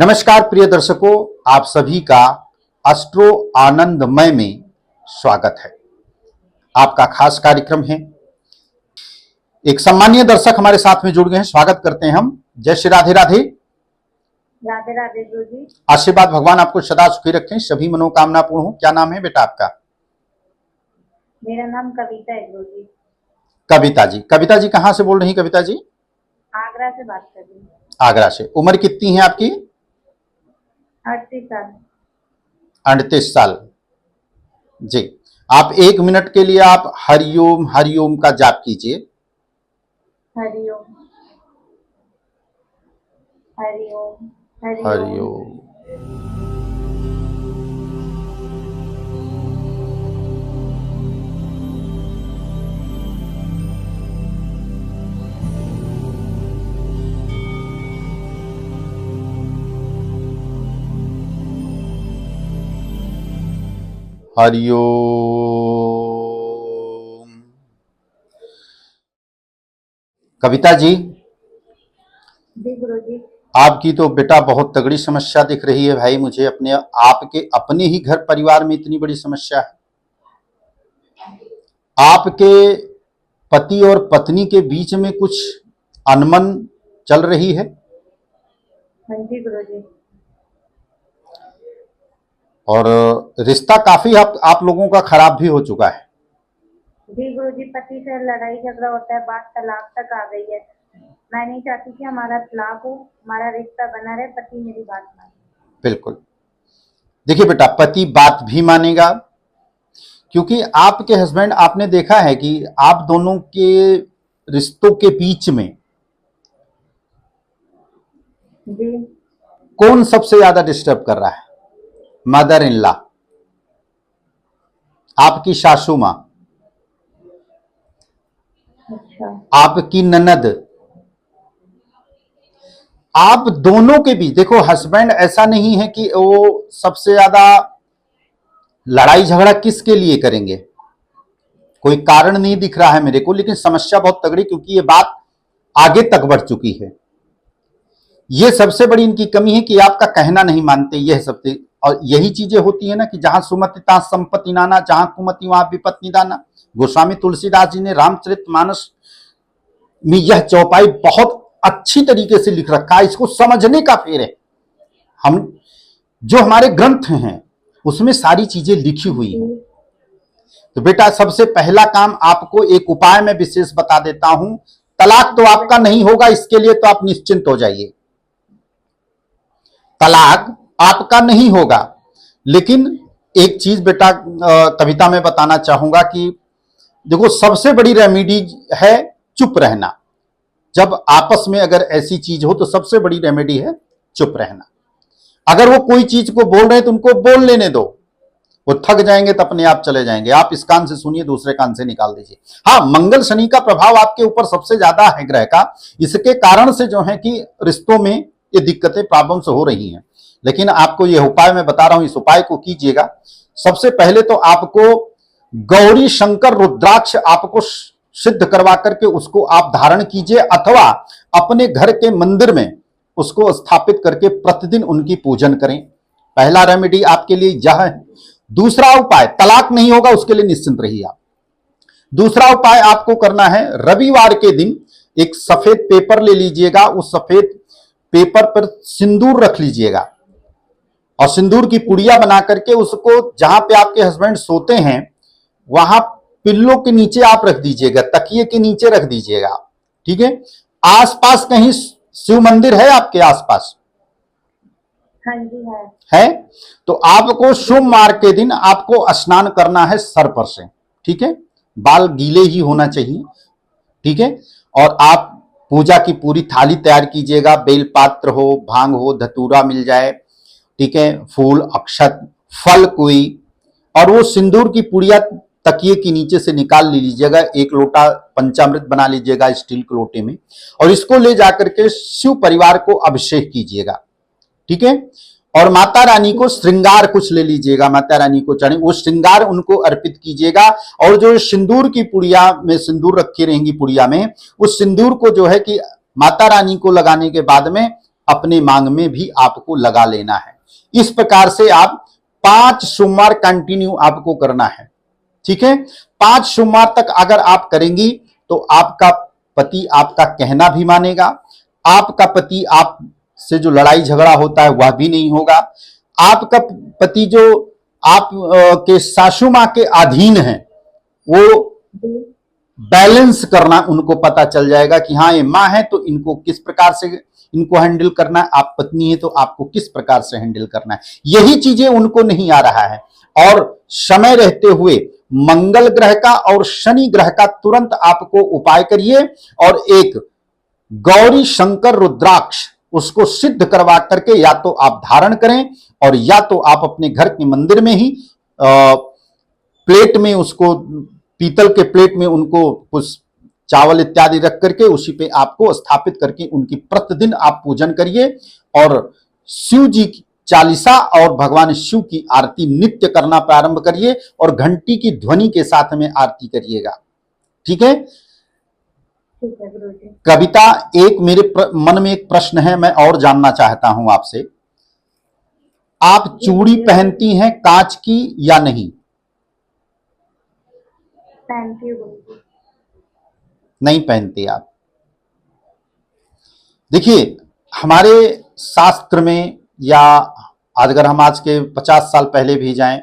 नमस्कार प्रिय दर्शकों, आप सभी का एस्ट्रो आनंदमय में स्वागत है। आपका खास कार्यक्रम है। एक सम्मानीय दर्शक हमारे साथ में जुड़ गए हैं, स्वागत करते हैं हम। जय श्री राधे राधे। राधे राधे गुरु जी। आशीर्वाद, भगवान आपको सदा सुखी रखें, सभी मनोकामना पूर्ण हो। क्या नाम है बेटा आपका? मेरा नाम कविता है गुरु जी। कविता जी। कविता जी कहाँ से बोल रही कविता जी? आगरा से बात कर रही हूँ। आगरा से। उम्र कितनी है आपकी? 38 साल। 38 साल जी। आप 1 मिनट के लिए आप हरिओम हरिओम का जाप कीजिए। हरिओम हरिओम हरिओम। हरिओम। कविता जी, जी गुरु जी। आपकी तो बेटा बहुत तगड़ी समस्या दिख रही है भाई मुझे। आपके अपने ही घर परिवार में इतनी बड़ी समस्या है। आपके पति और पत्नी के बीच में कुछ अनबन चल रही है। हाँ जी गुरु जी। और रिश्ता काफी आप लोगों का खराब भी हो चुका है। जी गुरु जी, पति से लड़ाई झगड़ा होता है, बात तलाक तक आ गई है। मैं नहीं चाहती कि हमारा तलाक हो, हमारा रिश्ता बना रहे, पति मेरी बात माने। बिल्कुल। देखिए बेटा, पति बात भी मानेगा, क्योंकि आपके हस्बैंड, आपने देखा है कि आप दोनों के रिश्तों के बीच में जी। कौन सबसे ज्यादा डिस्टर्ब कर रहा है? मदर इन लॉ, आपकी सासू मां, अच्छा। आपकी ननद। आप दोनों के बीच देखो, हस्बैंड ऐसा नहीं है कि वो सबसे ज्यादा लड़ाई झगड़ा किसके लिए करेंगे, कोई कारण नहीं दिख रहा है मेरे को, लेकिन समस्या बहुत तगड़ी, क्योंकि ये बात आगे तक बढ़ चुकी है। ये सबसे बड़ी इनकी कमी है कि आपका कहना नहीं मानते। यह सबसे, और यही चीजें होती है ना कि जहां सुमति तहां संपत्ति नाना, जहां कुमति वहां विपत्ति निदाना। गोस्वामी तुलसीदास जी ने रामचरितमानस में यह चौपाई बहुत अच्छी तरीके से लिख रखा है। इसको समझने का फेर है। हम जो हमारे ग्रंथ हैं उसमें सारी चीजें लिखी हुई हैं। तो बेटा, सबसे पहला काम आपको एक उपाय में विशेष बता देता हूं। तलाक तो आपका नहीं होगा, इसके लिए तो आप निश्चिंत हो जाइए। तलाक आपका नहीं होगा, लेकिन एक चीज बेटा कविता में बताना चाहूंगा कि देखो, सबसे बड़ी रेमेडी है चुप रहना। जब आपस में अगर ऐसी चीज हो तो सबसे बड़ी रेमेडी है चुप रहना। अगर वो कोई चीज को बोल रहे हैं तो उनको बोल लेने दो। वो थक जाएंगे तो अपने आप चले जाएंगे। आप इस कान से सुनिए, दूसरे कान से निकाल दीजिए। हाँ, मंगल शनि का प्रभाव आपके ऊपर सबसे ज्यादा है ग्रह का। इसके कारण से जो है कि रिश्तों में ये दिक्कतें, प्रॉब्लम्स हो रही हैं। लेकिन आपको ये उपाय मैं बता रहा हूं, इस उपाय को कीजिएगा। सबसे पहले तो आपको गौरी शंकर रुद्राक्ष आपको सिद्ध करवा करके उसको आप धारण कीजिए, अथवा अपने घर के मंदिर में उसको स्थापित करके प्रतिदिन उनकी पूजन करें। पहला रेमेडी आपके लिए यह है। दूसरा उपाय, तलाक नहीं होगा उसके लिए निश्चिंत रहिए आप। दूसरा उपाय आपको करना है, रविवार के दिन एक सफेद पेपर ले लीजिएगा। उस सफेद पेपर पर सिंदूर रख लीजिएगा और सिंदूर की पुड़िया बना करके उसको जहां पे आपके हस्बैंड सोते हैं वहां पिल्लो के नीचे आप रख दीजिएगा, तकिए के नीचे रख दीजिएगा। ठीक है। आसपास कहीं शिव मंदिर है आपके आसपास? हाँ जी है। है तो आपको सोमवार के दिन आपको स्नान करना है सर पर से। ठीक है। बाल गीले ही होना चाहिए। ठीक है। और आप पूजा की पूरी थाली तैयार कीजिएगा। बेलपात्र हो, भांग हो, धतूरा मिल जाए, ठीक है, फूल, अक्षत, फल कोई, और वो सिंदूर की पुड़िया तकिए के नीचे से निकाल लीजिएगा। एक लोटा पंचामृत बना लीजिएगा स्टील के लोटे में, और इसको ले जाकर के शिव परिवार को अभिषेक कीजिएगा। ठीक है। और माता रानी को श्रृंगार कुछ ले लीजिएगा, माता रानी को चढ़े वो श्रृंगार उनको अर्पित कीजिएगा। और जो सिंदूर की पुड़िया में सिंदूर रखी रहेंगी पुड़िया में, उस सिंदूर को जो है कि माता रानी को लगाने के बाद में अपने मांग में भी आपको लगा लेना है। इस प्रकार से आप 5 सोमवार कंटिन्यू आपको करना है, ठीक है। 5 सोमवार तक अगर आप करेंगी तो आपका पति आपका कहना भी मानेगा, आपका पति आपसे जो लड़ाई झगड़ा होता है वह भी नहीं होगा, आपका पति जो आप के सासू मां के अधीन है वो बैलेंस करना उनको पता चल जाएगा कि हाँ ये माँ है तो इनको किस प्रकार से इनको हैंडल करना है, आप पत्नी है तो आपको किस प्रकार से हैंडल करना है, यही चीजें उनको नहीं आ रहा है। और समय रहते हुए मंगल ग्रह का और शनि ग्रह का तुरंत आपको उपाय करिए और एक गौरी शंकर रुद्राक्ष उसको सिद्ध करवा करके या तो आप धारण करें और या तो आप अपने घर के मंदिर में ही प्लेट में उसको पीतल के प्लेट में उनको कुछ चावल इत्यादि रख करके उसी पे आपको स्थापित करके उनकी प्रतिदिन आप पूजन करिए और शिव जी की चालीसा और भगवान शिव की आरती नित्य करना प्रारंभ करिए और घंटी की ध्वनि के साथ में आरती करिएगा, ठीक है। ठीक है गुरुजी। कविता, एक मेरे मन में एक प्रश्न है, मैं और जानना चाहता हूं आपसे, आप चूड़ी पहनती हैं कांच की या नहीं? पहनती हूँ गुरुजी। नहीं पहनते आप? देखिए हमारे शास्त्र में या अगर हम आज के 50 साल पहले भी जाएं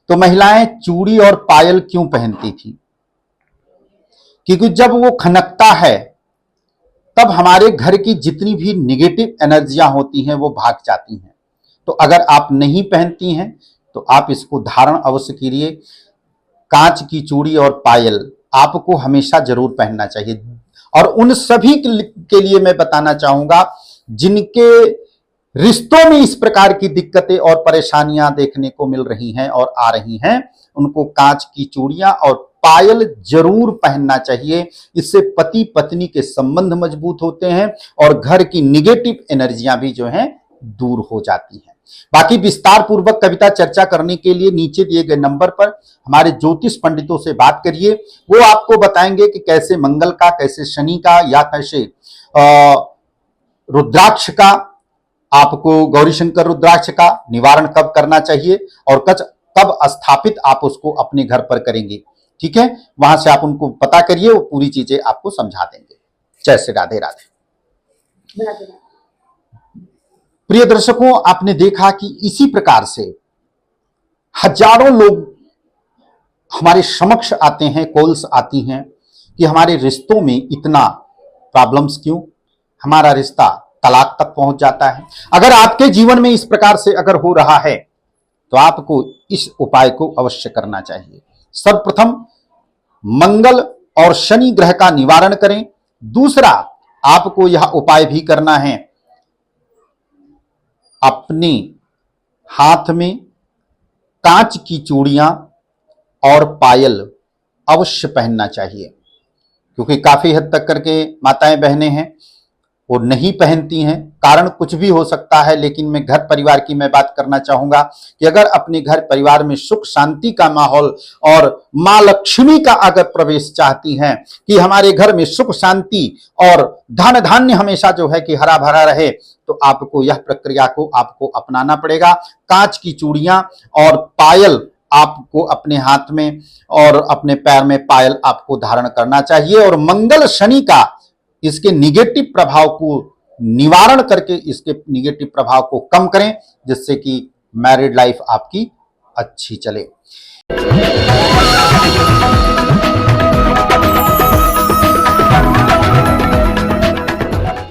तो महिलाएं चूड़ी और पायल क्यों पहनती थी? क्योंकि जब वो खनकता है तब हमारे घर की जितनी भी निगेटिव एनर्जियां होती हैं वो भाग जाती हैं। तो अगर आप नहीं पहनती हैं तो आप इसको धारण अवश्य कीजिए। कांच की चूड़ी और पायल आपको हमेशा जरूर पहनना चाहिए। और उन सभी के लिए मैं बताना चाहूंगा जिनके रिश्तों में इस प्रकार की दिक्कतें और परेशानियां देखने को मिल रही हैं और आ रही हैं, उनको कांच की चूड़ियां और पायल जरूर पहनना चाहिए। इससे पति पत्नी के संबंध मजबूत होते हैं और घर की निगेटिव एनर्जियां भी जो हैं दूर हो जाती हैं। बाकी विस्तार पूर्वक कविता चर्चा करने के लिए नीचे दिए गए नंबर पर हमारे ज्योतिष पंडितों से बात करिए, वो आपको बताएंगे कि कैसे मंगल का, कैसे शनि का या कैसे रुद्राक्ष का, आपको गौरीशंकर रुद्राक्ष का निवारण कब करना चाहिए और कब स्थापित आप उसको अपने घर पर करेंगे, ठीक है। वहां से आप उनको पता करिए, वो पूरी चीजें आपको समझा देंगे। जय श्री राधे राधे। प्रिय दर्शकों, आपने देखा कि इसी प्रकार से हजारों लोग हमारे समक्ष आते हैं, कॉल्स आती हैं कि हमारे रिश्तों में इतना प्रॉब्लम्स क्यों, हमारा रिश्ता तलाक तक पहुंच जाता है। अगर आपके जीवन में इस प्रकार से अगर हो रहा है तो आपको इस उपाय को अवश्य करना चाहिए। सर्वप्रथम मंगल और शनि ग्रह का निवारण करें। दूसरा, आपको यह उपाय भी करना है, अपने हाथ में कांच की चूड़ियां और पायल अवश्य पहनना चाहिए। क्योंकि काफी हद तक करके माताएं बहनें हैं वो नहीं पहनती हैं, कारण कुछ भी हो सकता है, लेकिन मैं घर परिवार की मैं बात करना चाहूंगा कि अगर अपने घर परिवार में सुख शांति का माहौल और मां लक्ष्मी का अगर प्रवेश चाहती हैं कि हमारे घर में सुख शांति और धन धान्य हमेशा जो है कि हरा भरा रहे, तो आपको यह प्रक्रिया को आपको अपनाना पड़ेगा। कांच की चूड़ियां और पायल आपको अपने हाथ में और अपने पैर में पायल आपको धारण करना चाहिए और मंगल शनि का इसके निगेटिव प्रभाव को निवारण करके इसके निगेटिव प्रभाव को कम करें, जिससे कि मैरिड लाइफ आपकी अच्छी चले।